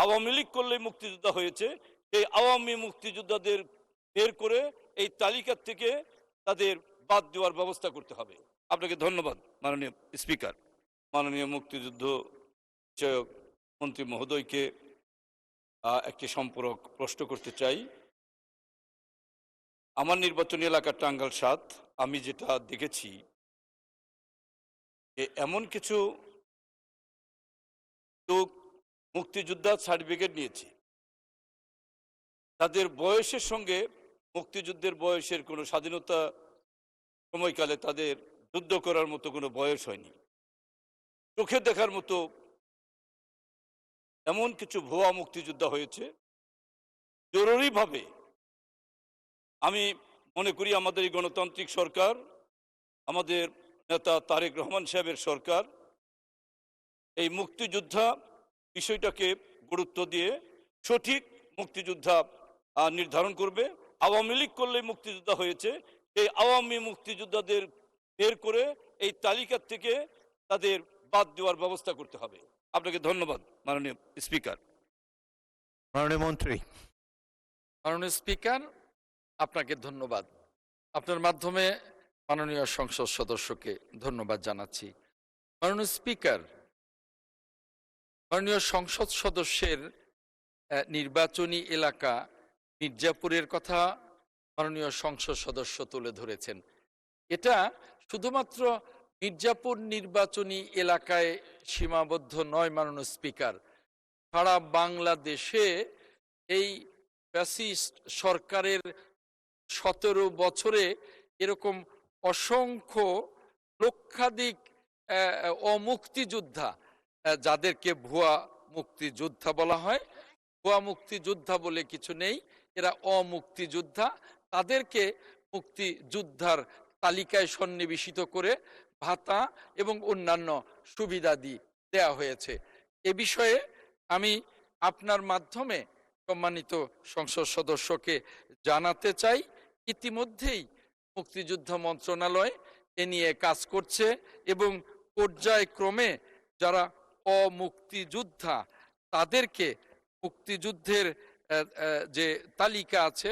আওয়ামী লীগ করলে মুক্তিযোদ্ধা হয়েছে, সেই আওয়ামী মুক্তিযোদ্ধাদের বের করে এই তালিকা থেকে তাদের বাদ দেওয়ার ব্যবস্থা করতে হবে। আপনাকে ধন্যবাদ মাননীয় স্পিকার। মাননীয় মুক্তিযুদ্ধ বিষয়ক মন্ত্রী মহোদয়কে একটি সম্পূরক প্রশ্ন করতে চাই। আমার নির্বাচনী এলাকা টাঙ্গাইল ৭। আমি যেটা দেখেছি যে এমন কিছু লোক মুক্তিযোদ্ধা সার্টিফিকেট নিয়েছে, তাদের বয়সের সঙ্গে মুক্তিযুদ্ধের বয়সের কোনো স্বাধীনতা সময়কালে তাদের যুদ্ধ করার মতো কোনো বয়স হয়নি। চোখে দেখার মতো এমন কিছু ভুয়া মুক্তিযোদ্ধা হয়েছে। জরুরিভাবে আমি মনে করি আমাদের এই গণতান্ত্রিক সরকার, আমাদের নেতা তারেক রহমান সাহেবের সরকার এই মুক্তিযোদ্ধা বিষয়টাকে গুরুত্ব দিয়ে সঠিক মুক্তিযোদ্ধা নির্ধারণ করবে। আওয়ামী লীগ করলে মুক্তিযোদ্ধা হয়েছে, এই আওয়ামী মুক্তিযোদ্ধাদের বের করে এই তালিকা থেকে তাদের বাদ দেওয়ার ব্যবস্থা করতে হবে। আপনাকে ধন্যবাদ মাননীয় স্পিকার। মাননীয় মন্ত্রী। মাননীয় স্পিকার, আপনাকে ধন্যবাদ। আপনার মাধ্যমে মাননীয় সংসদ সদস্যকে ধন্যবাদ জানাচ্ছি। মাননীয় স্পিকার, মাননীয় সংসদ সদস্যের নির্বাচনী এলাকা মির্জাপুরের কথা মাননীয় সংসদ সদস্য তুলে ধরেছেন। এটা শুধুমাত্র মির্জাপুর নির্বাচনী এলাকায় সীমাবদ্ধ নয় মাননীয় স্পিকার, সারা বাংলাদেশে এই ফ্যাসিস্ট সরকারের 17 বছরে এরকম অসংখ্য লক্ষাধিক অমুক্তিযোদ্ধা, যাদেরকে ভুয়া মুক্তিযোদ্ধা বলা হয়, ভুয়া মুক্তিযোদ্ধা বলে কিছু নেই, এরা অমুক্তিযোদ্ধা, তাদেরকে মুক্তিযোদ্ধার তালিকায় সন্নিবেশিত করে ভাতা এবং অন্যান্য সুবিধা দেওয়া হয়েছে। এ বিষয়ে আমি আপনার মাধ্যমে সম্মানিত সংসদ সদস্যকে জানাতে চাই, ইতিমধ্যেই মুক্তিযুদ্ধ মন্ত্রণালয় এ নিয়ে কাজ করছে এবং পর্যায়ক্রমে যারা অমুক্তিযোদ্ধা তাদেরকে মুক্তিযুদ্ধের যে তালিকা আছে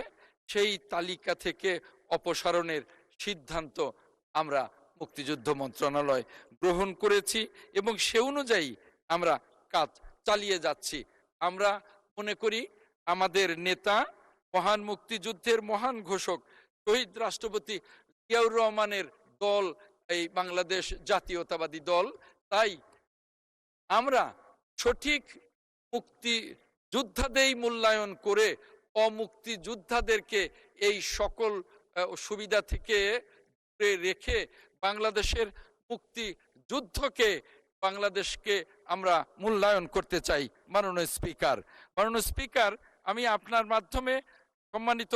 সেই তালিকা থেকে অপসারণের সিদ্ধান্ত আমরা মুক্তিযুদ্ধ মন্ত্রণালয় গ্রহণ করেছি এবং সে অনুযায়ী আমরা কাজ চালিয়ে যাচ্ছি। আমরা মনে করি আমাদের নেতা, মহান মুক্তিযুদ্ধের মহান ঘোষক শহীদ রাষ্ট্রপতি জিয়াউর রহমানের দল এই বাংলাদেশ জাতীয়তাবাদী দল, তাই আমরা সঠিক মুক্তিযোদ্ধাদের মূল্যায়ন করে অমুক্তিযোদ্ধাদেরকে এই সকল সুবিধা থেকে রেখে বাংলাদেশের মুক্তিযুদ্ধকে বাংলাদেশকে আমরা মূল্যায়ন করতে চাই। মাননীয় স্পিকার, মাননীয় স্পিকার, আমি আপনার মাধ্যমে সম্মানিত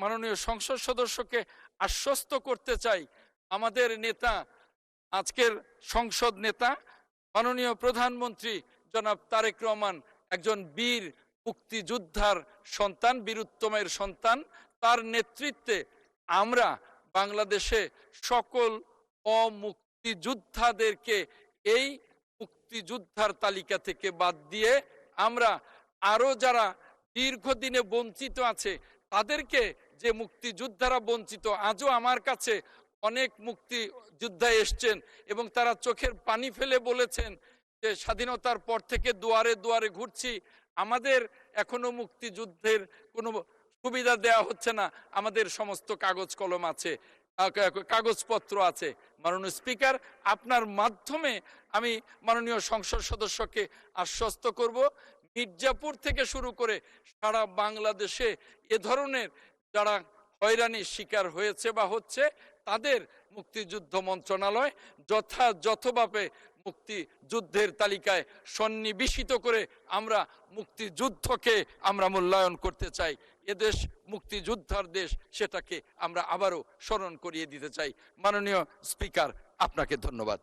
মাননীয় সংসদ সদস্যকে আশ্বস্ত করতে চাই, আমাদের নেতা, আজকের সংসদ নেতা মাননীয় প্রধানমন্ত্রী জনাব তারেক রহমান একজন বীর মুক্তিযোদ্ধার সন্তান, বীরুত্তমের সন্তান। তার নেতৃত্বে আমরা বাংলাদেশে সকল অমুক্তিযোদ্ধাদেরকে এই মুক্তিযোদ্ধার তালিকা থেকে বাদ দিয়ে আমরা আরো যারা দীর্ঘদিনে বঞ্চিত আছে তাদেরকে, যে মুক্তিযোদ্ধারা বঞ্চিত, আজও আমার কাছে অনেক মুক্তিযোদ্ধা এসছেন এবং তারা চোখের পানি ফেলে বলেছেন যে স্বাধীনতার পর থেকে দুয়ারে দুয়ারে ঘুরছি, আমাদের এখনো মুক্তিযুদ্ধের কোনো সুবিধা দেওয়া হচ্ছে না, আমাদের সমস্ত কাগজ কলম আছে, কাগজপত্র আছে। মাননীয় স্পিকার, আপনার মাধ্যমে আমি মাননীয় সংসদ সদস্যকে আশ্বস্ত করব, মির্জাপুর থেকে শুরু করে সারা বাংলাদেশে এ ধরনের যারা হয়রানির শিকার হয়েছে বা হচ্ছে তাদের মুক্তিযুদ্ধ মন্ত্রণালয় যথাযথভাবে মুক্তিযুদ্ধের তালিকায় সন্নিবেশিত করে আমরা মুক্তিযুদ্ধকে আমরা মূল্যায়ন করতে চাই। এদেশ মুক্তিযোদ্ধার দেশ, সেটাকে আমরা আবারও স্মরণ করিয়ে দিতে চাই। মাননীয় স্পিকার, আপনাকে ধন্যবাদ।